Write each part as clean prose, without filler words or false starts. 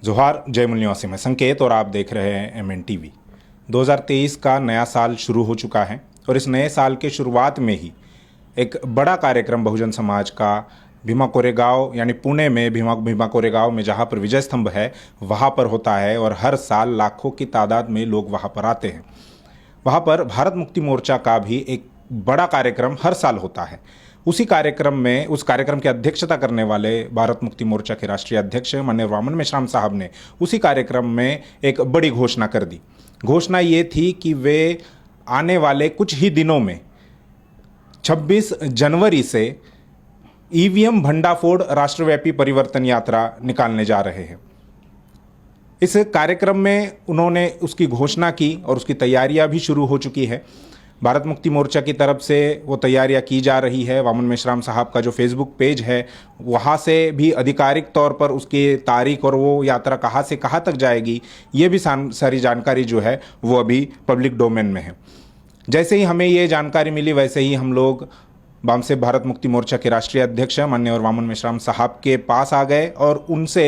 जोहार, जय मूल निवासी में संकेत और आप देख रहे हैं MNTV। 2023 का नया साल शुरू हो चुका है और इस नए साल के शुरुआत में ही एक बड़ा कार्यक्रम बहुजन समाज का भीमा कोरेगांव यानी पुणे में भीमा कोरेगांव में जहां पर विजय स्तंभ है वहां पर होता है और हर साल लाखों की तादाद में लोग वहां पर आते हैं। वहां पर भारत मुक्ति मोर्चा का भी एक बड़ा कार्यक्रम हर साल होता है। उस कार्यक्रम की अध्यक्षता करने वाले भारत मुक्ति मोर्चा के राष्ट्रीय अध्यक्ष माननीय वामन मेश्राम साहब ने उसी कार्यक्रम में एक बड़ी घोषणा कर दी। घोषणा ये थी कि वे आने वाले कुछ ही दिनों में 26 जनवरी से ईवीएम भंडाफोड़ राष्ट्रव्यापी परिवर्तन यात्रा निकालने जा रहे हैं। इस कार्यक्रम में उन्होंने उसकी घोषणा की और उसकी तैयारियां भी शुरू हो चुकी है। भारत मुक्ति मोर्चा की तरफ से वो तैयारियां की जा रही है। वामन मेश्राम साहब का जो फेसबुक पेज है वहाँ से भी आधिकारिक तौर पर उसकी तारीख और वो यात्रा कहाँ से कहाँ तक जाएगी ये भी सारी जानकारी जो है वो अभी पब्लिक डोमेन में है। जैसे ही हमें ये जानकारी मिली वैसे ही हम लोग बामसेब भारत मुक्ति मोर्चा के राष्ट्रीय अध्यक्ष माननीय वामन मेश्राम साहब के पास आ गए और उनसे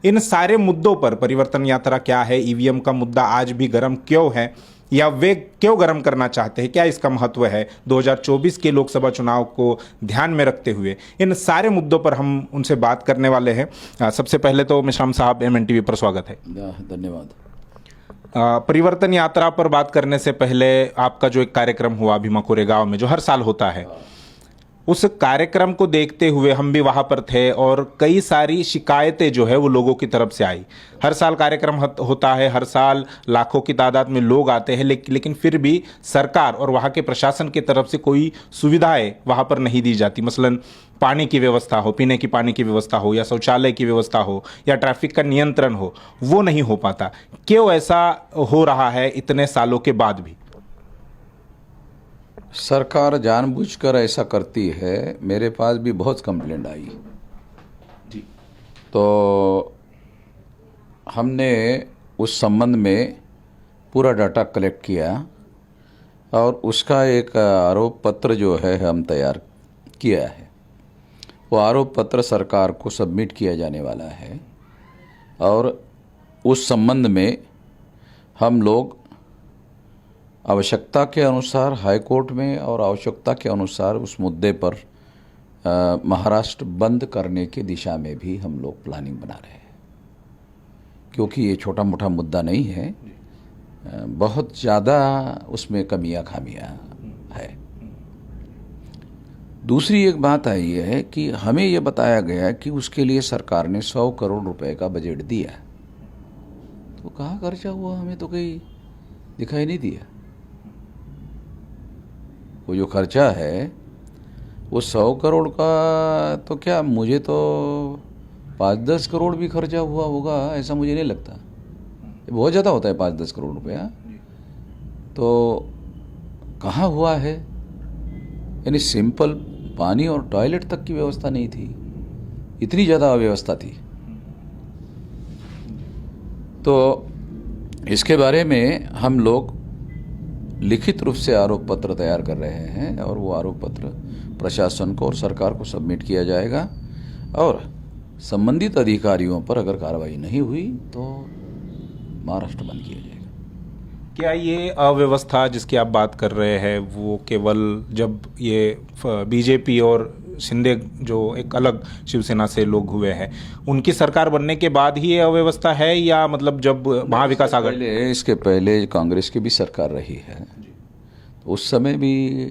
इन सारे मुद्दों पर, परिवर्तन यात्रा क्या है, ईवीएम का मुद्दा आज भी गर्म क्यों है या वे क्यों गर्म करना चाहते हैं, क्या इसका महत्व है 2024 के लोकसभा चुनाव को ध्यान में रखते हुए, इन सारे मुद्दों पर हम उनसे बात करने वाले हैं। सबसे पहले तो मेश्राम साहब, MNTV पर स्वागत है। धन्यवाद। परिवर्तन यात्रा पर बात करने से पहले आपका जो एक कार्यक्रम हुआ भीमा कोरेगांव में जो हर साल होता है, उस कार्यक्रम को देखते हुए हम भी वहाँ पर थे और कई सारी शिकायतें जो है वो लोगों की तरफ से आई। हर साल कार्यक्रम होता है, हर साल लाखों की तादाद में लोग आते हैं, लेकिन फिर भी सरकार और वहाँ के प्रशासन की तरफ से कोई सुविधाएं वहाँ पर नहीं दी जाती। मसलन पानी की व्यवस्था हो, पीने की पानी की व्यवस्था हो या शौचालय की व्यवस्था हो या ट्रैफिक का नियंत्रण हो, वो नहीं हो पाता। क्यों ऐसा हो रहा है इतने सालों के बाद भी? सरकार जानबूझकर ऐसा करती है। मेरे पास भी बहुत कंप्लेंट आई जी। तो हमने उस संबंध में पूरा डाटा कलेक्ट किया और उसका एक आरोप पत्र जो है हम तैयार किया है। वो आरोप पत्र सरकार को सबमिट किया जाने वाला है और उस संबंध में हम लोग आवश्यकता के अनुसार हाई कोर्ट में और आवश्यकता के अनुसार उस मुद्दे पर महाराष्ट्र बंद करने की दिशा में भी हम लोग प्लानिंग बना रहे हैं, क्योंकि ये छोटा मोटा मुद्दा नहीं है, बहुत ज़्यादा उसमें कमियां खामियां है। दूसरी एक बात आई है कि हमें ये बताया गया कि उसके लिए सरकार ने 100 करोड़ रुपए का बजट दिया, तो कहाँ खर्चा हुआ हमें तो कहीं दिखाई नहीं दिया। वो जो खर्चा है वो 100 करोड़ का तो क्या, मुझे तो 5-10 करोड़ भी खर्चा हुआ होगा ऐसा मुझे नहीं लगता। बहुत ज़्यादा होता है 5-10 करोड़ रुपया, तो कहाँ हुआ है? यानी सिंपल पानी और टॉयलेट तक की व्यवस्था नहीं थी, इतनी ज़्यादा अव्यवस्था थी। तो इसके बारे में हम लोग लिखित रूप से आरोप पत्र तैयार कर रहे हैं और वो आरोप पत्र प्रशासन को और सरकार को सबमिट किया जाएगा और संबंधित अधिकारियों पर अगर कार्रवाई नहीं हुई तो महाराष्ट्र बंद किया जाएगा। क्या ये अव्यवस्था जिसकी आप बात कर रहे हैं वो केवल जब ये बीजेपी और शिंदे जो एक अलग शिवसेना से लोग हुए हैं उनकी सरकार बनने के बाद ही ये अव्यवस्था है, या मतलब जब महाविकास आघाड़ी, इसके पहले कांग्रेस की भी सरकार रही है तो उस समय भी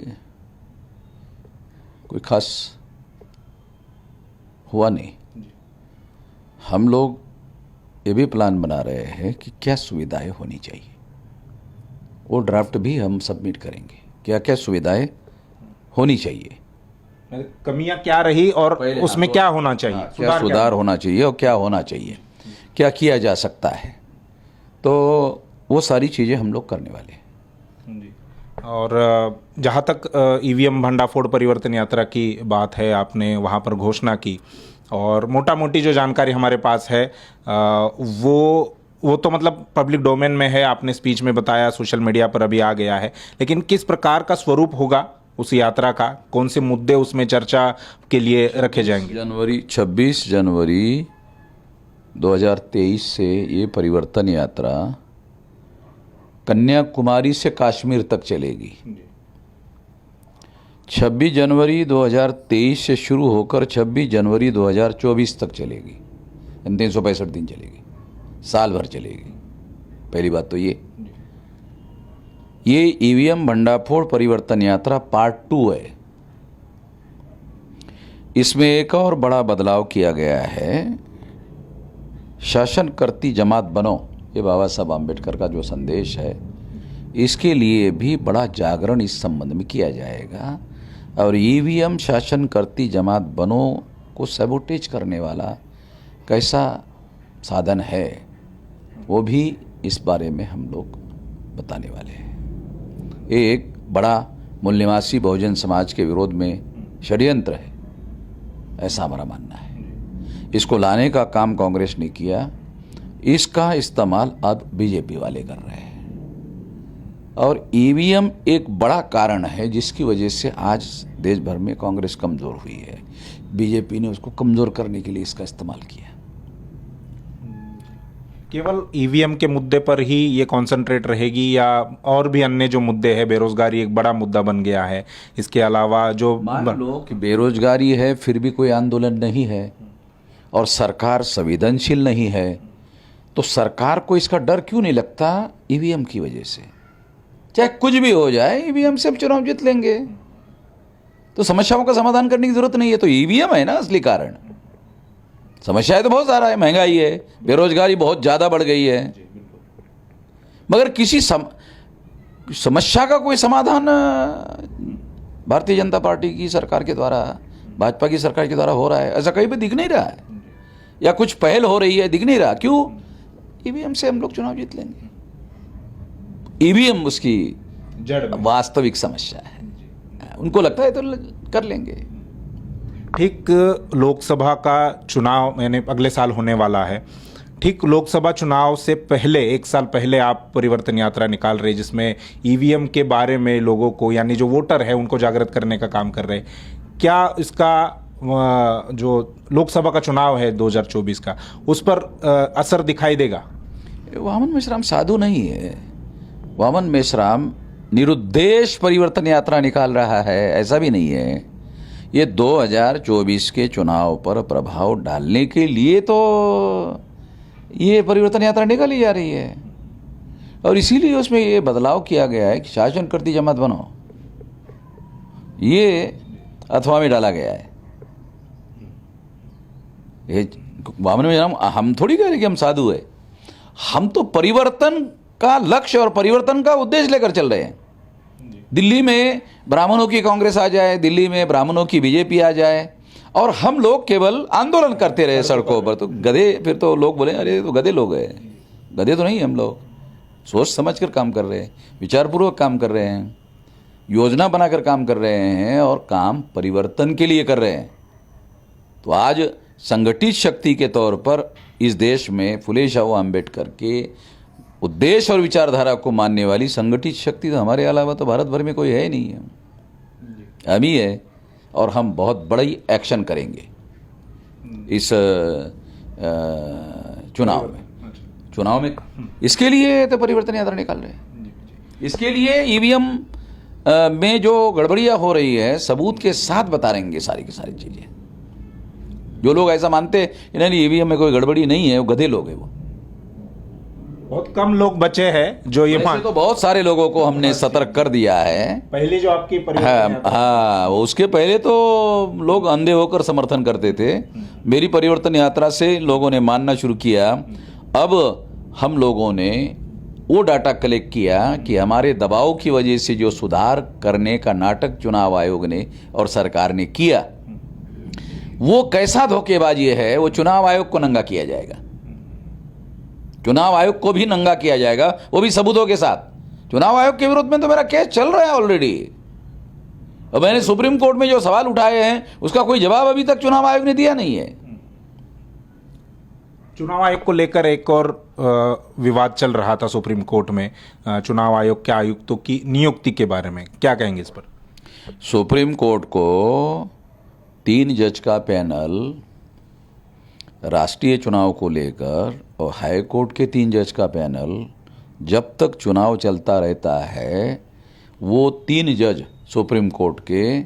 कोई खास हुआ नहीं। हम लोग ये भी प्लान बना रहे हैं कि क्या सुविधाएं होनी चाहिए, वो ड्राफ्ट भी हम सबमिट करेंगे। क्या क्या सुविधाएं होनी चाहिए, कमियां क्या रही और उसमें क्या होना चाहिए, क्या सुधार होना चाहिए और क्या होना चाहिए, क्या किया जा सकता है, तो वो सारी चीज़ें हम लोग करने वाले हैं। जी। और जहाँ तक ईवीएम भंडाफोड़ परिवर्तन यात्रा की बात है, आपने वहाँ पर घोषणा की और मोटा मोटी जो जानकारी हमारे पास है वो तो मतलब पब्लिक डोमेन में है, आपने स्पीच में बताया, सोशल मीडिया पर अभी आ गया है। लेकिन किस प्रकार का स्वरूप होगा उस यात्रा का, कौन से मुद्दे उसमें चर्चा के लिए रखे जाएंगे? 26 जनवरी 2023 से ये परिवर्तन यात्रा कन्याकुमारी से कश्मीर तक चलेगी। 26 जनवरी 2023 से शुरू होकर 26 जनवरी 2024 तक चलेगी। 365 दिन चलेगी, साल भर चलेगी। पहली बात तो ये ईवीएम भंडाफोड़ परिवर्तन यात्रा पार्ट 2 है। इसमें एक और बड़ा बदलाव किया गया है। शासन करती जमात बनो, ये बाबा साहब आम्बेडकर का जो संदेश है, इसके लिए भी बड़ा जागरण इस संबंध में किया जाएगा। और ईवीएम शासन करती जमात बनो को सैबोटेज करने वाला कैसा साधन है, वो भी इस बारे में हम लोग बताने वाले हैं। ये एक बड़ा मूल्यवासी बहुजन समाज के विरोध में षड्यंत्र है, ऐसा हमारा मानना है। इसको लाने का काम कांग्रेस ने किया, इसका इस्तेमाल अब बीजेपी वाले कर रहे हैं। और ईवीएम एक बड़ा कारण है जिसकी वजह से आज देश भर में कांग्रेस कमज़ोर हुई है। बीजेपी ने उसको कमज़ोर करने के लिए इसका इस्तेमाल किया। केवल ईवीएम के मुद्दे पर ही ये कॉन्सेंट्रेट रहेगी या और भी अन्य जो मुद्दे हैं? बेरोजगारी एक बड़ा मुद्दा बन गया है, इसके अलावा जो मान लो कि बेरोजगारी है फिर भी कोई आंदोलन नहीं है और सरकार संवेदनशील नहीं है, तो सरकार को इसका डर क्यों नहीं लगता? ईवीएम की वजह से। चाहे कुछ भी हो जाए, ईवीएम से हम चुनाव जीत लेंगे, तो समस्याओं का समाधान करने की जरूरत नहीं है। तो ईवीएम है ना असली कारण। समस्याएं तो बहुत सारा है, महंगाई है, बेरोजगारी बहुत ज़्यादा बढ़ गई है, मगर किसी समस्या का कोई समाधान भारतीय जनता पार्टी की सरकार के द्वारा, भाजपा की सरकार के द्वारा हो रहा है, ऐसा कहीं भी दिख नहीं रहा है। या कुछ पहल हो रही है, दिख नहीं रहा। क्यों? ईवीएम से हम लोग चुनाव जीत लेंगे। ईवीएम उसकी वास्तविक समस्या है। उनको लगता है तो कर लेंगे। ठीक लोकसभा का चुनाव यानी अगले साल होने वाला है। ठीक लोकसभा चुनाव से पहले, एक साल पहले आप परिवर्तन यात्रा निकाल रहे, जिसमें ईवीएम के बारे में लोगों को, यानी जो वोटर है, उनको जागृत करने का काम कर रहे। क्या इसका जो लोकसभा का चुनाव है 2024 का, उस पर असर दिखाई देगा? वामन मेश्राम साधु नहीं है। वामन मेश्राम निरुद्देश परिवर्तन यात्रा निकाल रहा है, ऐसा भी नहीं है। ये 2024 के चुनाव पर प्रभाव डालने के लिए तो ये परिवर्तन यात्रा निकाली जा रही है, और इसीलिए उसमें ये बदलाव किया गया है कि शासन करती जमात बनो, ये अथवा में डाला गया है। ये वामन में हम थोड़ी कह रहे कि हम साधु है, हम तो परिवर्तन का लक्ष्य और परिवर्तन का उद्देश्य लेकर चल रहे हैं। दिल्ली में ब्राह्मणों की कांग्रेस आ जाए, दिल्ली में ब्राह्मणों की बीजेपी आ जाए, और हम लोग केवल आंदोलन करते रहे सड़कों पर, तो गधे, फिर तो लोग बोले अरे तो गधे लोग हैं। गधे तो नहीं, हम लोग सोच समझ कर काम कर रहे हैं, विचारपूर्वक काम कर रहे हैं, योजना बनाकर काम कर रहे हैं, और काम परिवर्तन के लिए कर रहे हैं। तो आज संगठित शक्ति के तौर पर इस देश में फुले शाह अम्बेडकर के उद्देश्य और विचारधारा को मानने वाली संगठित शक्ति तो हमारे अलावा तो भारत भर में कोई है ही नहीं है, हम ही है। और हम बहुत बड़ा ही एक्शन करेंगे इस चुनाव में। इसके लिए तो परिवर्तन यात्रा निकाल रहे हैं। इसके लिए ईवीएम में जो गड़बड़ियां हो रही है, सबूत के साथ बता रहेंगे सारी की सारी चीजें। जो लोग ऐसा मानते हैं नहीं ईवीएम में कोई गड़बड़ी नहीं है, वो गधे लोग हैं। वो बहुत कम लोग बचे हैं जो ये तो बहुत सारे लोगों को हमने सतर्क कर दिया है। पहले जो आपकी हाँ, उसके पहले तो लोग अंधे होकर समर्थन करते थे। मेरी परिवर्तन यात्रा से लोगों ने मानना शुरू किया। अब हम लोगों ने वो डाटा कलेक्ट किया कि हमारे दबाव की वजह से जो सुधार करने का नाटक चुनाव आयोग ने और सरकार ने किया, वो कैसा धोखेबाजी है। वो चुनाव आयोग को नंगा किया जाएगा, चुनाव आयोग को भी नंगा किया जाएगा, वो भी सबूतों के साथ। चुनाव आयोग के विरुद्ध में तो मेरा केस चल रहा है ऑलरेडी, और मैंने सुप्रीम कोर्ट में जो सवाल उठाए हैं उसका कोई जवाब अभी तक चुनाव आयोग ने दिया नहीं है। चुनाव आयोग को लेकर एक और विवाद चल रहा था सुप्रीम कोर्ट में, चुनाव आयोग के आयुक्तों की नियुक्ति के बारे में, क्या कहेंगे इस पर? सुप्रीम कोर्ट को 3 जज का पैनल राष्ट्रीय चुनाव को लेकर और हाई कोर्ट के 3 जज का पैनल जब तक चुनाव चलता रहता है, वो 3 जज सुप्रीम कोर्ट के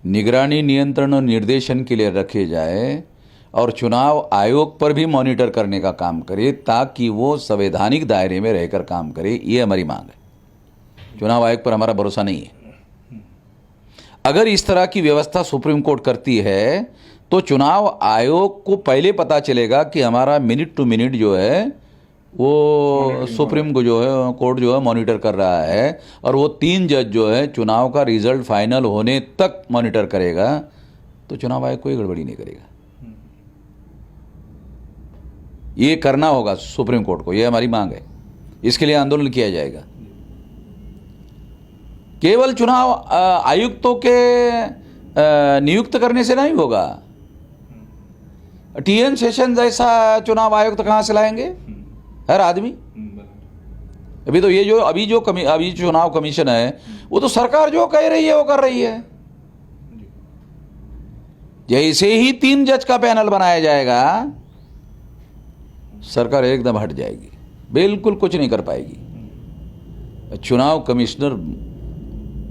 निगरानी, नियंत्रण और निर्देशन के लिए रखे जाए और चुनाव आयोग पर भी मॉनिटर करने का काम करे, ताकि वो संवैधानिक दायरे में रहकर काम करे। ये हमारी मांग है। चुनाव आयोग पर हमारा भरोसा नहीं है। अगर इस तरह की व्यवस्था सुप्रीम कोर्ट करती है तो चुनाव आयोग को पहले पता चलेगा कि हमारा मिनट टू मिनट जो है वो सुप्रीम को जो है कोर्ट जो है मॉनिटर कर रहा है, और वो 3 जज जो है चुनाव का रिजल्ट फाइनल होने तक मॉनिटर करेगा, तो चुनाव आयोग कोई गड़बड़ी नहीं करेगा। ये करना होगा सुप्रीम कोर्ट को, ये हमारी मांग है। इसके लिए आंदोलन किया जाएगा। केवल चुनाव आयुक्तों के नियुक्त करने से नहीं होगा। TN सेशन जैसा चुनाव आयुक्त कहां से लाएंगे? हर आदमी। अभी तो ये जो अभी चुनाव कमीशन है, वो तो सरकार जो कह रही है वो कर रही है। जैसे ही 3 जज का पैनल बनाया जाएगा, सरकार एकदम हट जाएगी, बिल्कुल कुछ नहीं कर पाएगी। चुनाव कमिश्नर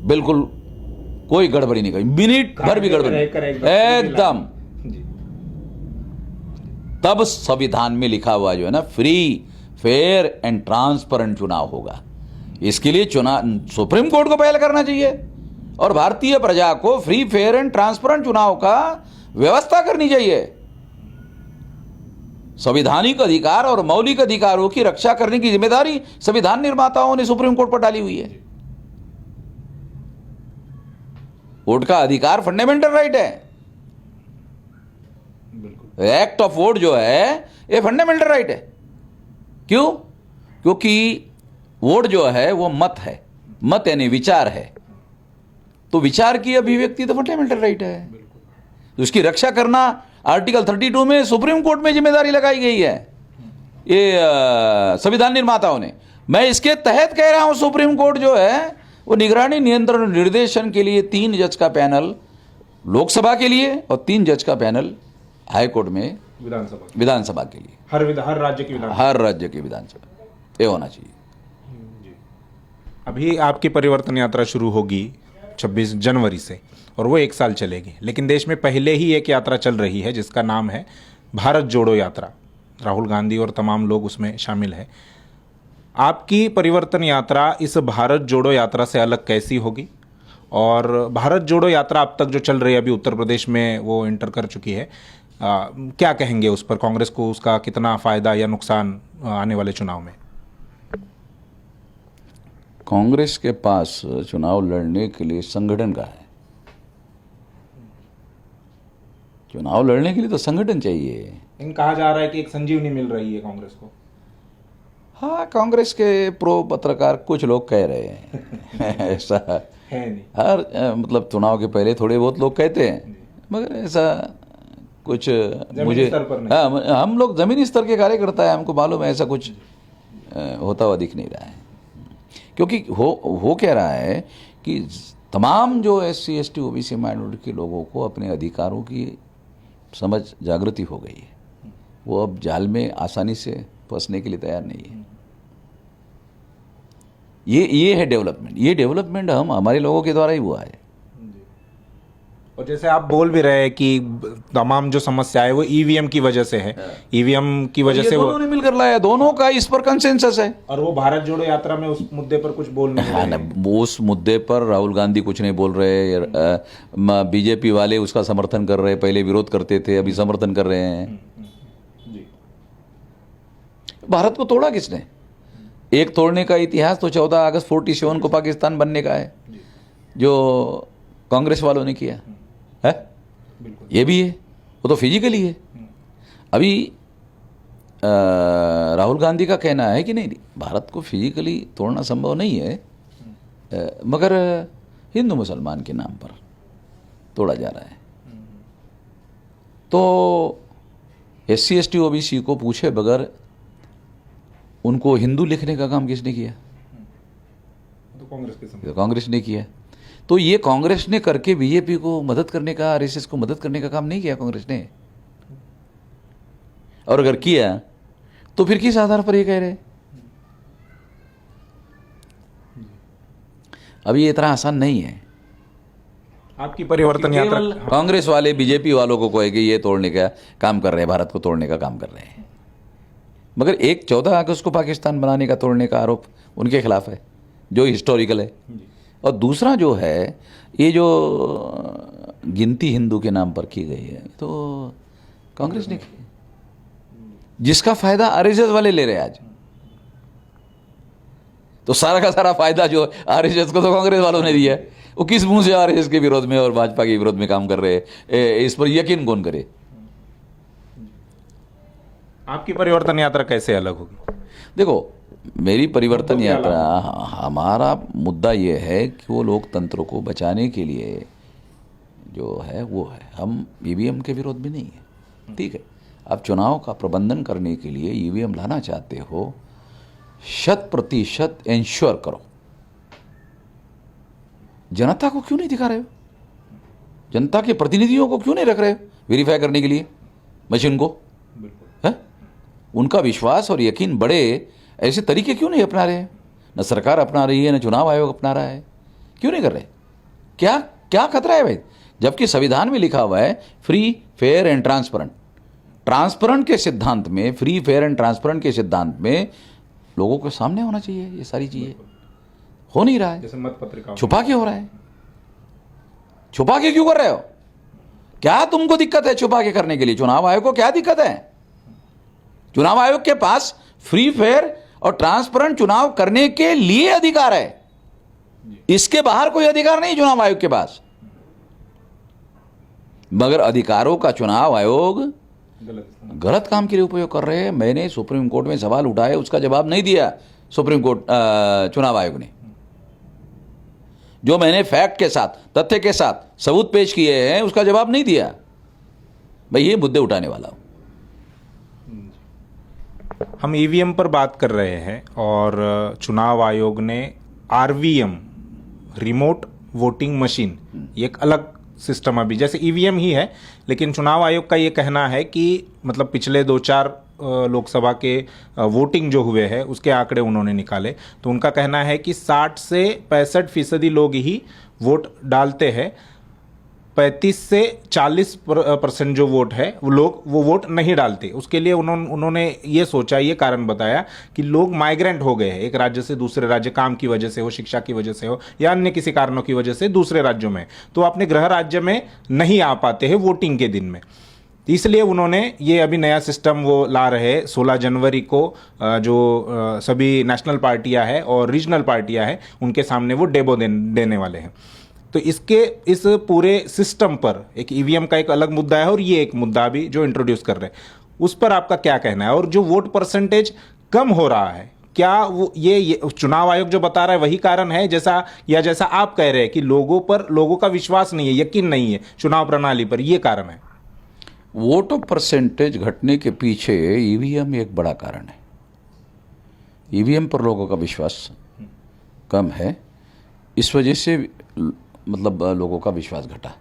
बिल्कुल कोई गड़बड़ी नहीं करेगी, मिनट भर भी गड़बड़ी एकदम। तब संविधान में लिखा हुआ जो है ना, फ्री, फेयर एंड ट्रांसपेरेंट चुनाव होगा। इसके लिए चुनाव सुप्रीम कोर्ट को पहल करना चाहिए और भारतीय प्रजा को फ्री, फेयर एंड ट्रांसपेरेंट चुनाव का व्यवस्था करनी चाहिए। संवैधानिक अधिकार और मौलिक अधिकारों की रक्षा करने की जिम्मेदारी संविधान निर्माताओं ने सुप्रीम कोर्ट पर डाली हुई है। वोट का अधिकार फंडामेंटल राइट है। एक्ट ऑफ वोट जो है ये फंडामेंटल राइट है। क्यों? क्योंकि वोट जो है वो मत है, मत यानी विचार है, तो विचार की अभिव्यक्ति तो फंडामेंटल राइट है। तो उसकी रक्षा करना आर्टिकल 32 में सुप्रीम कोर्ट में जिम्मेदारी लगाई गई है, ये संविधान निर्माताओं ने। मैं इसके तहत कह रहा हूं, सुप्रीम कोर्ट जो है वो निगरानी, नियंत्रण, निर्देशन के लिए 3 जज का पैनल लोकसभा के लिए और 3 जज का पैनल हाई कोर्ट में विधानसभा के लिए, हर राज्य की विधानसभा ये होना चाहिए। अभी आपकी परिवर्तन यात्रा शुरू होगी 26 जनवरी से और वो 1 साल चलेगी, लेकिन देश में पहले ही एक यात्रा चल रही है जिसका नाम है भारत जोड़ो यात्रा। राहुल गांधी और तमाम लोग उसमें शामिल हैं। आपकी परिवर्तन यात्रा इस भारत जोड़ो यात्रा से अलग कैसी होगी? और भारत जोड़ो यात्रा अब तक जो चल रही है, अभी उत्तर प्रदेश में वो एंटर कर चुकी है, क्या कहेंगे उस पर? कांग्रेस को उसका कितना फायदा या नुकसान आने वाले चुनाव में? कांग्रेस के पास चुनाव लड़ने के लिए संगठन का है। चुनाव लड़ने के लिए तो संगठन चाहिए। लेकिन कहा जा रहा है कि एक संजीवनी मिल रही है कांग्रेस को। हाँ, कांग्रेस के प्रो पत्रकार कुछ लोग कह रहे हैं ऐसा है नहीं। हर मतलब चुनाव के पहले थोड़े बहुत लोग कहते हैं, मगर ऐसा कुछ मुझे हाँ, हम लोग जमीनी स्तर के कार्यकर्ता है, हमको मालूम है ऐसा कुछ होता हुआ दिख नहीं रहा है। क्योंकि हो क्या रहा है कि तमाम जो SC ST OBC माइनॉरिटी के लोगों को अपने अधिकारों की समझ जागृति हो गई है। वो अब जाल में आसानी से फंसने के लिए तैयार नहीं है। ये है डेवलपमेंट। ये डेवलपमेंट हमारे लोगों के द्वारा ही हुआ है। और जैसे आप बोल भी रहे हैं कि तमाम जो समस्या है वो EVM की वजह से है, EVM की वजह से दोनों ने मिलकर लाया, दोनों का इस पर कंसेंसस है। और वो भारत जोड़ो यात्रा में उस मुद्दे पर कुछ बोल नहीं रहे हैं। उस मुद्दे पर राहुल गांधी कुछ नहीं बोल रहे, BJP वाले उसका समर्थन कर रहे, पहले विरोध करते थे, अभी समर्थन कर रहे हैं। भारत को तोड़ा किसने? एक तोड़ने का इतिहास तो 14 अगस्त 47 को पाकिस्तान बनने का है, जो कांग्रेस वालों ने किया है। ये भी है, वो तो फिजिकली है। अभी राहुल गांधी का कहना है कि नहीं, भारत को फिजिकली तोड़ना संभव नहीं है, मगर हिंदू मुसलमान के नाम पर तोड़ा जा रहा है। तो SC ST OBC को पूछे बगैर उनको हिंदू लिखने का काम किसने किया? तो कांग्रेस ने किया। तो ये कांग्रेस ने करके BJP को मदद करने का, RSS को मदद करने का काम नहीं किया कांग्रेस ने। और अगर किया तो फिर किस आधार पर ये कह रहे हैं? अब ये इतना आसान नहीं है। आपकी परिवर्तन यात्रा केवल कांग्रेस वाले बीजेपी वालों को कहे कि ये तोड़ने का काम कर रहे हैं, भारत को तोड़ने का काम कर रहे हैं, मगर एक 14 अगस्त को पाकिस्तान बनाने का, तोड़ने का आरोप उनके खिलाफ है, जो हिस्टोरिकल है। और दूसरा जो है, ये जो गिनती हिंदू के नाम पर की गई है, तो कांग्रेस ने की, जिसका फायदा आरएसएस वाले ले रहे हैं आज। तो सारा का सारा फायदा जो आरएसएस को तो कांग्रेस वालों ने दिया है। वो किस मुंह से आरएसएस के विरोध में और भाजपा के विरोध में काम कर रहे हैं, इस पर यकीन कौन करे? आपकी परिवर्तन यात्रा कैसे अलग होगी? देखो, मेरी परिवर्तन यात्रा, हमारा मुद्दा ये है कि वो लोकतंत्र को बचाने के लिए जो है वो है, हम ईवीएम के विरोध में नहीं है, ठीक है। आप चुनाव का प्रबंधन करने के लिए ईवीएम लाना चाहते हो, 100% इंश्योर करो। जनता को क्यों नहीं दिखा रहे हो? जनता के प्रतिनिधियों को क्यों नहीं रख रहे हो वेरीफाई करने के लिए मशीन को? है? उनका विश्वास और यकीन बढ़े, ऐसे तरीके क्यों नहीं अपना रहे हैं? न सरकार अपना रही है, न चुनाव आयोग अपना रहा है, क्यों नहीं कर रहे? क्या क्या खतरा है भाई? जबकि संविधान में लिखा हुआ है free, fair and transparent. Transparent के सिद्धांत में, फ्री, फेयर एंड ट्रांसपेरेंट के सिद्धांत में लोगों के सामने होना चाहिए ये सारी चीजें। हो नहीं रहा है, जैसे मत पत्रिका छुपा के हो रहा है। छुपा के क्यों कर रहे हो? क्या तुमको दिक्कत है छुपा के करने के लिए? चुनाव आयोग को क्या दिक्कत है? चुनाव आयोग के पास फ्री, फेयर और ट्रांसपेरेंट चुनाव करने के लिए अधिकार है, इसके बाहर कोई अधिकार नहीं चुनाव आयोग के पास। मगर अधिकारों का चुनाव आयोग गलत काम के लिए उपयोग कर रहे हैं। मैंने सुप्रीम कोर्ट में सवाल उठाए, उसका जवाब नहीं दिया सुप्रीम कोर्ट, चुनाव आयोग ने। जो मैंने फैक्ट के साथ, तथ्य के साथ सबूत पेश किए हैं, उसका जवाब नहीं दिया। मैं ये मुद्दे उठाने वाला हूं। हम ईवीएम पर बात कर रहे हैं और चुनाव आयोग ने आरवीएम, रिमोट वोटिंग मशीन, ये एक अलग सिस्टम, अभी जैसे ईवीएम ही है, लेकिन चुनाव आयोग का ये कहना है कि मतलब पिछले 2-4 लोकसभा के वोटिंग जो हुए हैं उसके आंकड़े उन्होंने निकाले, तो उनका कहना है कि 60 से 65% लोग ही वोट डालते हैं, 35 से 40% जो वोट है वो लोग वो वोट नहीं डालते। उसके लिए उन्होंने ये सोचा, ये कारण बताया कि लोग माइग्रेंट हो गए हैं एक राज्य से दूसरे राज्य, काम की वजह से हो, शिक्षा की वजह से हो, या अन्य किसी कारणों की वजह से दूसरे राज्यों में, तो अपने गृह राज्य में नहीं आ पाते हैं वोटिंग के दिन में। इसलिए उन्होंने ये अभी नया सिस्टम वो ला रहे हैं। 16 जनवरी को जो सभी नेशनल पार्टियां हैं और रीजनल पार्टियां हैं उनके सामने वो डेमो देने वाले हैं। तो इस पूरे सिस्टम पर एक ईवीएम का एक अलग मुद्दा है और ये एक मुद्दा भी जो इंट्रोड्यूस कर रहे हैं, उस पर आपका क्या कहना है? और जो वोट परसेंटेज कम हो रहा है, क्या वो ये चुनाव आयोग जो बता रहा है वही कारण है, जैसा आप कह रहे हैं कि लोगों का विश्वास नहीं है, यकीन नहीं है चुनाव प्रणाली पर, ये कारण है? वोट परसेंटेज घटने के पीछे ईवीएम एक बड़ा कारण है। ईवीएम पर लोगों का विश्वास कम है, इस वजह से मतलब लोगों का विश्वास घटा।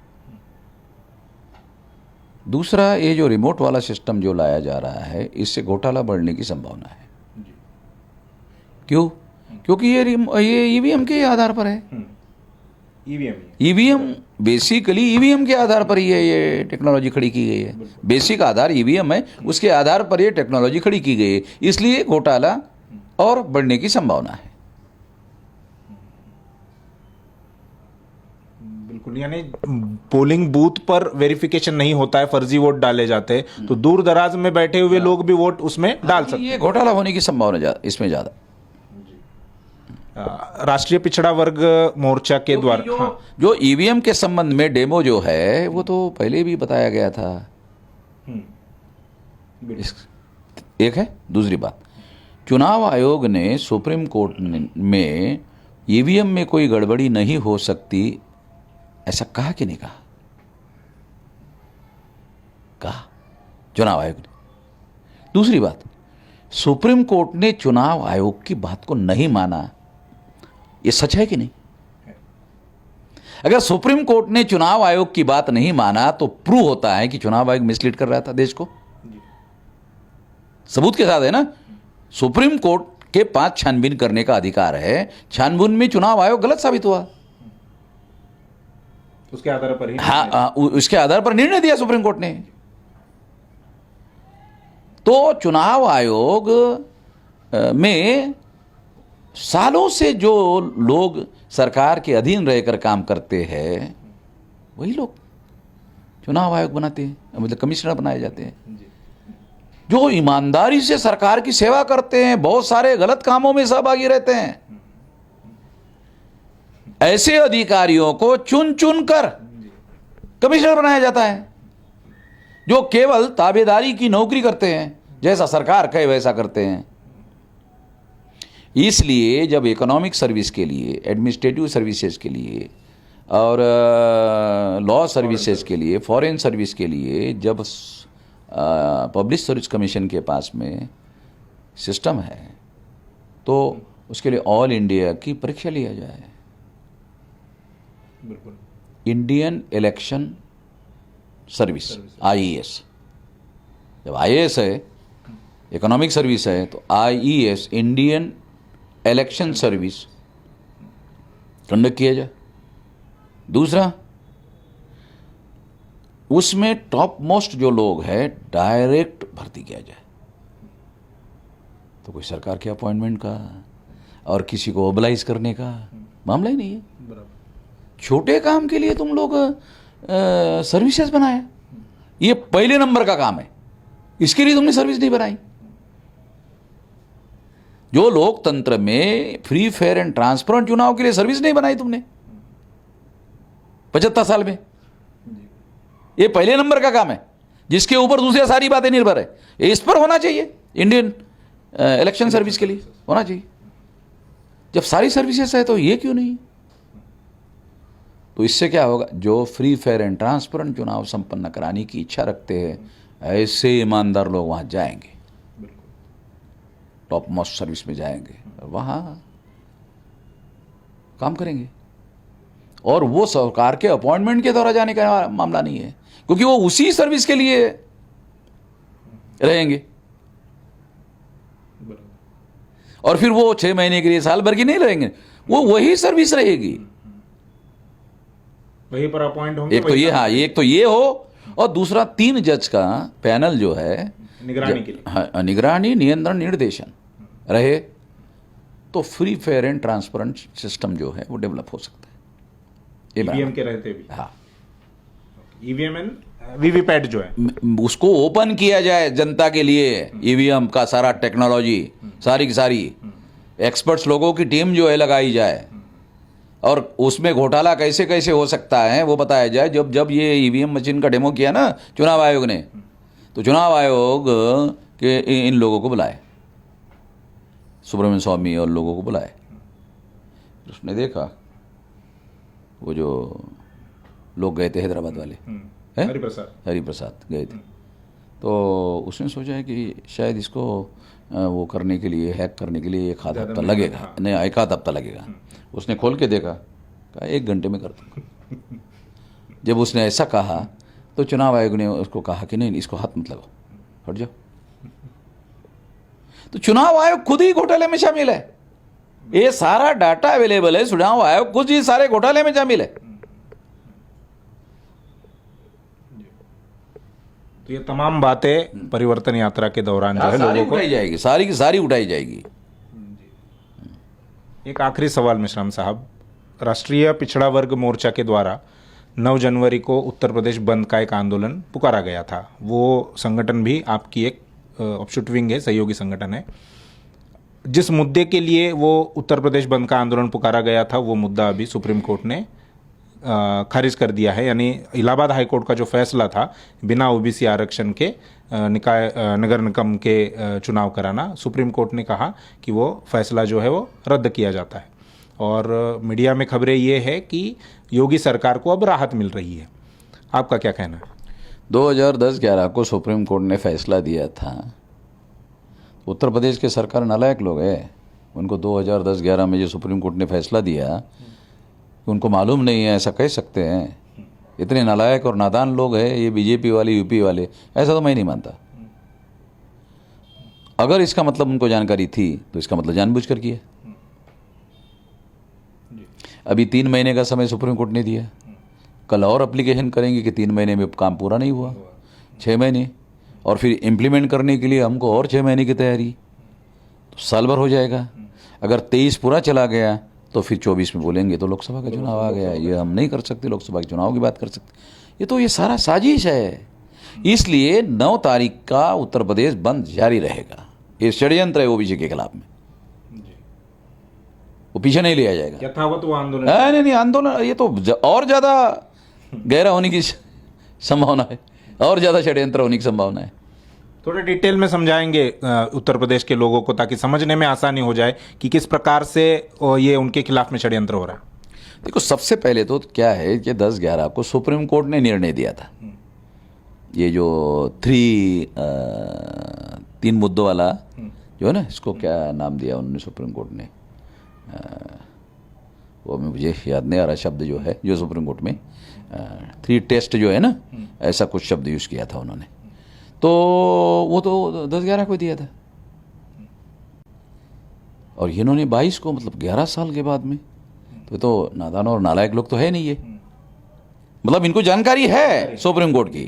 दूसरा, ये जो रिमोट वाला सिस्टम जो लाया जा रहा है, इससे घोटाला बढ़ने की संभावना है। क्यों? क्योंकि ये ईवीएम के आधार पर है। ईवीएम बेसिकली ईवीएम के आधार पर ही ये टेक्नोलॉजी खड़ी की गई है। बेसिक आधार ईवीएम है, उसके आधार पर ये टेक्नोलॉजी खड़ी की गई है, इसलिए घोटाला और बढ़ने की संभावना है। बिल्कुल, यानी पोलिंग बूथ पर वेरिफिकेशन नहीं होता है, फर्जी वोट डाले जाते हैं, तो दूर दराज में बैठे हुए लोग भी वोट उसमें डाल सकते हैं। ये घोटाला होने की संभावना इसमें ज़्यादा। राष्ट्रीय पिछड़ा वर्ग मोर्चा के द्वारा जो ईवीएम के संबंध में डेमो जो है वो तो पहले भी बताया गया था। एक है। दूसरी बात, चुनाव आयोग ने सुप्रीम कोर्ट में ईवीएम में कोई गड़बड़ी नहीं हो सकती ऐसा कहा कि नहीं कहा? कहा चुनाव आयोग ने। दूसरी बात, सुप्रीम कोर्ट ने चुनाव आयोग की बात को नहीं माना, ये सच है कि नहीं? अगर सुप्रीम कोर्ट ने चुनाव आयोग की बात नहीं माना तो प्रूव होता है कि चुनाव आयोग मिसलीड कर रहा था देश को। सबूत के साथ है ना। सुप्रीम कोर्ट के पास छानबीन करने का अधिकार है। छानबीन में चुनाव आयोग गलत साबित हुआ, उसके आधार पर ही हाँ, उसके आधार पर निर्णय दिया सुप्रीम कोर्ट ने। तो चुनाव आयोग में सालों से जो लोग सरकार के अधीन रहकर काम करते हैं वही लोग चुनाव आयोग बनाते हैं, मतलब कमिश्नर बनाए जाते हैं, जो ईमानदारी से सरकार की सेवा करते हैं, बहुत सारे गलत कामों में सहभागी रहते हैं। ऐसे अधिकारियों को चुन चुन कर कमिश्नर बनाया जाता है, जो केवल ताबेदारी की नौकरी करते हैं, जैसा सरकार कहे वैसा करते हैं। इसलिए जब इकोनॉमिक सर्विस के लिए, एडमिनिस्ट्रेटिव सर्विसेज के लिए और लॉ सर्विसेज के लिए, फॉरेन सर्विस के लिए जब पब्लिक सर्विस कमीशन के पास में सिस्टम है तो उसके लिए ऑल इंडिया की परीक्षा लिया जाए। बिल्कुल। Indian election service, IES. जब आईएएस है, इकोनॉमिक सर्विस है, तो IES, Indian election service conduct किया जाए। दूसरा, उसमें टॉप मोस्ट जो लोग हैं डायरेक्ट भर्ती किया जाए। तो कोई सरकार के अपॉइंटमेंट का और किसी को ओबलाइज करने का मामला ही नहीं है। छोटे काम के लिए तुम लोग सर्विसेज बनाए, ये पहले नंबर का काम है, इसके लिए तुमने सर्विस नहीं बनाई। जो लोकतंत्र में फ्री फेयर एंड ट्रांसपेरेंट चुनाव के लिए सर्विस नहीं बनाई तुमने 75 साल में, ये पहले नंबर का काम है, जिसके ऊपर दूसरी सारी बातें निर्भर है। इस पर होना चाहिए, इंडियन इलेक्शन सर्विस के लिए होना चाहिए। जब सारी सर्विसेज है तो ये क्यों नहीं? तो इससे क्या होगा, जो फ्री फेयर एंड ट्रांसपेरेंट चुनाव संपन्न कराने की इच्छा रखते हैं, ऐसे ईमानदार लोग वहां जाएंगे, टॉप मोस्ट सर्विस में जाएंगे, वहां काम करेंगे। और वो सरकार के अपॉइंटमेंट के द्वारा जाने का मामला नहीं है, क्योंकि वो उसी सर्विस के लिए रहेंगे। और फिर वो 6 महीने के लिए, साल भर की नहीं रहेंगे, वो वही सर्विस रहेगी। वहीं पर अपॉइंट होंगे। एक तो ये, हाँ, एक तो ये हो, और दूसरा 3 जज का पैनल जो है निगरानी के लिए, हाँ, निगरानी, नियंत्रण, निर्देशन रहे, तो free fair and transparent system जो है वो डेवलप हो सकता है। ईवीएम के रहते भी, हाँ, ईवीएम एंड वीवीपैट जो है उसको ओपन किया जाए जनता के लिए। ईवीएम का सारा टेक्नोलॉजी, सारी की सारी एक्सपर्ट्स लोगों की टीम जो है लगाई जाए, और उसमें घोटाला कैसे कैसे हो सकता है वो बताया जाए। जब जब ये ईवीएम मशीन का डेमो किया ना चुनाव आयोग ने, तो चुनाव आयोग के इन लोगों को बुलाए, सुब्रमण्यम स्वामी और लोगों को बुलाए। उसने देखा, वो जो लोग गए थे हैदराबाद वाले, हरिप्रसाद गए थे, तो उसने सोचा है कि शायद इसको वो करने के लिए, हैक करने के लिए 1 आध हफ्ता लगेगा, नहीं 1 आध हफ्ता लगेगा। उसने खोल के देखा, कहा 1 घंटे में कर दूंगा। जब उसने ऐसा कहा तो चुनाव आयोग ने उसको कहा कि नहीं, इसको हाथ मत लगाओ, हट जाओ। तो चुनाव आयोग खुद ही घोटाले में शामिल है, ये सारा डाटा अवेलेबल है, चुनाव आयोग खुद ही सारे घोटाले में शामिल है। तो ये तमाम बातें परिवर्तन यात्रा के दौरान जो है लोगों को उठाई जाएगी, सारी की सारी उठाई जाएगी। एक आखिरी सवाल मिश्राम साहब, राष्ट्रीय पिछड़ा वर्ग मोर्चा के द्वारा 9 जनवरी को उत्तर प्रदेश बंद का एक आंदोलन पुकारा गया था। वो संगठन भी आपकी एक ऑफशूट विंग है, सहयोगी संगठन है। जिस मुद्दे के लिए वो उत्तर प्रदेश बंद का आंदोलन पुकारा गया था, वो मुद्दा अभी सुप्रीम कोर्ट ने खारिज कर दिया है। यानी इलाहाबाद हाईकोर्ट का जो फैसला था बिना ओबीसी आरक्षण के निकाय नगर निगम के चुनाव कराना, सुप्रीम कोर्ट ने कहा कि वो फैसला जो है वो रद्द किया जाता है। और मीडिया में खबरें ये है कि योगी सरकार को अब राहत मिल रही है, आपका क्या कहना है? 2010-11 को सुप्रीम कोर्ट ने फैसला दिया था। उत्तर प्रदेश के सरकार नालायक लोग हैं, उनको 2010-11 में जो सुप्रीम कोर्ट ने फैसला दिया उनको मालूम नहीं है, ऐसा कह सकते हैं? इतने नालायक और नादान लोग हैं ये बीजेपी वाले, यूपी वाले, ऐसा तो मैं नहीं मानता। अगर इसका मतलब उनको जानकारी थी तो इसका मतलब जानबूझकर किया। अभी 3 महीने का समय सुप्रीम कोर्ट ने दिया, कल और एप्लीकेशन करेंगे कि 3 महीने में काम पूरा नहीं हुआ, 6 महीने, और फिर इम्प्लीमेंट करने के लिए हमको और 6 महीने की तैयारी, तो साल भर हो जाएगा। अगर 23 पूरा चला गया तो फिर 24 में बोलेंगे तो लोकसभा का चुनाव आ गया, ये हम नहीं कर सकते, लोकसभा के चुनाव की बात कर सकते। ये सारा साजिश है। इसलिए 9 तारीख का उत्तर प्रदेश बंद जारी रहेगा। ये षड्यंत्र है ओबीसी के खिलाफ में, वो पीछे नहीं लिया जाएगा। यथावत वो आंदोलन नहीं आंदोलन, ये तो और ज़्यादा गहरा होने की संभावना है, और ज़्यादा षड्यंत्र होने की संभावना है। थोड़ा डिटेल में समझाएंगे उत्तर प्रदेश के लोगों को, ताकि समझने में आसानी हो जाए कि किस प्रकार से ये उनके खिलाफ में षड्यंत्र हो रहा है। देखो, सबसे पहले तो क्या है कि 10/11 को सुप्रीम कोर्ट ने निर्णय दिया था, ये जो 3 मुद्दों वाला जो है ना, इसको क्या नाम दिया उन्होंने सुप्रीम कोर्ट ने, वो मुझे याद नहीं आ रहा शब्द जो है, जो सुप्रीम कोर्ट में 3 टेस्ट जो है ना, ऐसा कुछ शब्द यूज़ किया था उन्होंने। तो वो तो 10/11 को दिया था, और इन्होंने 22 को, मतलब 11 साल के बाद में। तो नादान और नालायक लोग तो है नहीं ये, मतलब इनको जानकारी है सुप्रीम कोर्ट की,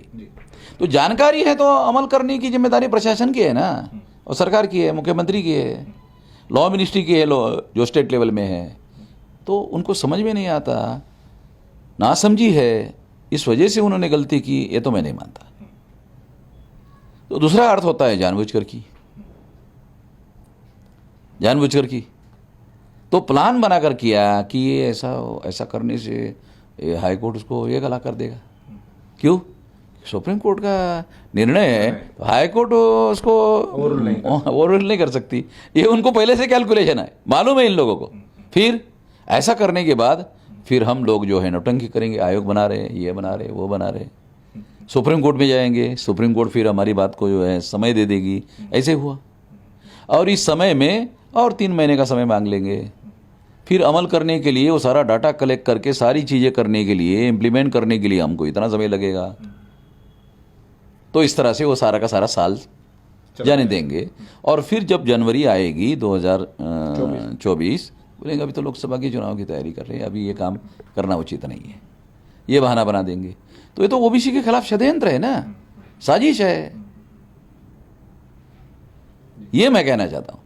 तो जानकारी है तो अमल करने की जिम्मेदारी प्रशासन की है ना, और सरकार की है, मुख्यमंत्री की है, लॉ मिनिस्ट्री की है, जो स्टेट लेवल में है। तो उनको समझ में नहीं आता, नासमझी है, इस वजह से उन्होंने गलती की, ये तो मैं नहीं मानता। तो दूसरा अर्थ होता है जानबूझकर की, जानबूझकर की। तो प्लान बनाकर किया कि ये ऐसा करने से ये हाई कोर्ट उसको ये गला कर देगा। क्यों? सुप्रीम कोर्ट का निर्णय है, तो हाई कोर्ट उसको ओवररूल नहीं कर सकती। ये उनको पहले से कैलकुलेशन है, मालूम है इन लोगों को। फिर ऐसा करने के बाद फिर हम लोग जो है नौटंकी करेंगे, आयोग बना रहे, ये बना रहे, वो बना रहे, सुप्रीम कोर्ट में जाएंगे, सुप्रीम कोर्ट फिर हमारी बात को जो है समय दे देगी। ऐसे हुआ, और इस समय में और 3 महीने का समय मांग लेंगे। फिर अमल करने के लिए, वो सारा डाटा कलेक्ट करके सारी चीज़ें करने के लिए, इम्प्लीमेंट करने के लिए हमको इतना समय लगेगा। तो इस तरह से वो सारा का सारा साल जाने देंगे। और फिर जब जनवरी आएगी 2024, बोलेंगे अभी तो लोकसभा के चुनाव की तैयारी कर रहे हैं, अभी ये काम करना उचित नहीं है, ये बहाना बना देंगे। तो ये तो ओबीसी के खिलाफ षड्यंत्र है ना, साजिश है, ये मैं कहना चाहता हूँ।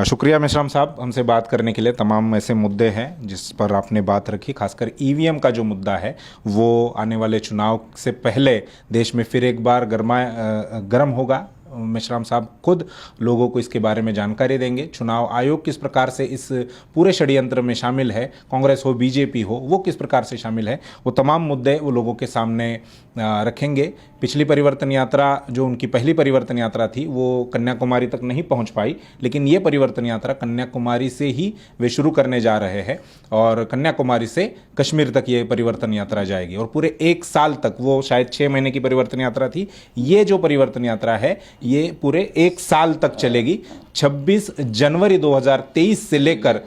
शुक्रिया मेश्राम साहब, हमसे बात करने के लिए। तमाम ऐसे मुद्दे हैं जिस पर आपने बात रखी, खासकर ईवीएम का जो मुद्दा है, वो आने वाले चुनाव से पहले देश में फिर एक बार गर्म होगा। मेश्राम साहब खुद लोगों को इसके बारे में जानकारी देंगे। चुनाव आयोग किस प्रकार से इस पूरे षड्यंत्र में शामिल है, कांग्रेस हो, बीजेपी हो, वो किस प्रकार से शामिल है, वो तमाम मुद्दे वो लोगों के सामने रखेंगे। पिछली परिवर्तन यात्रा, जो उनकी पहली परिवर्तन यात्रा थी, वो कन्याकुमारी तक नहीं पहुंच पाई, लेकिन ये परिवर्तन यात्रा कन्याकुमारी से ही वे शुरू करने जा रहे हैं, और कन्याकुमारी से कश्मीर तक ये परिवर्तन यात्रा जाएगी, और पूरे 1 साल तक, वो शायद 6 महीने की परिवर्तन यात्रा थी, ये जो परिवर्तन यात्रा है ये पूरे 1 साल तक चलेगी। 26 जनवरी 2023 से लेकर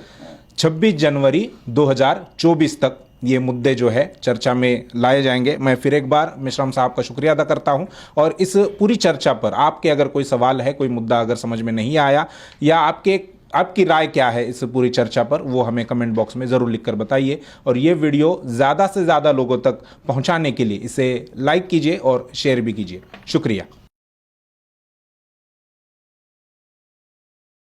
26 जनवरी 2024 तक ये मुद्दे जो है चर्चा में लाए जाएंगे। मैं फिर एक बार मेश्राम साहब का शुक्रिया अदा करता हूं, और इस पूरी चर्चा पर आपके अगर कोई सवाल है, कोई मुद्दा अगर समझ में नहीं आया, या आपकी राय क्या है इस पूरी चर्चा पर, वो हमें कमेंट बॉक्स में ज़रूर लिखकर बताइए। और ये वीडियो ज़्यादा से ज़्यादा लोगों तक पहुंचाने के लिए इसे लाइक कीजिए और शेयर भी कीजिए। शुक्रिया।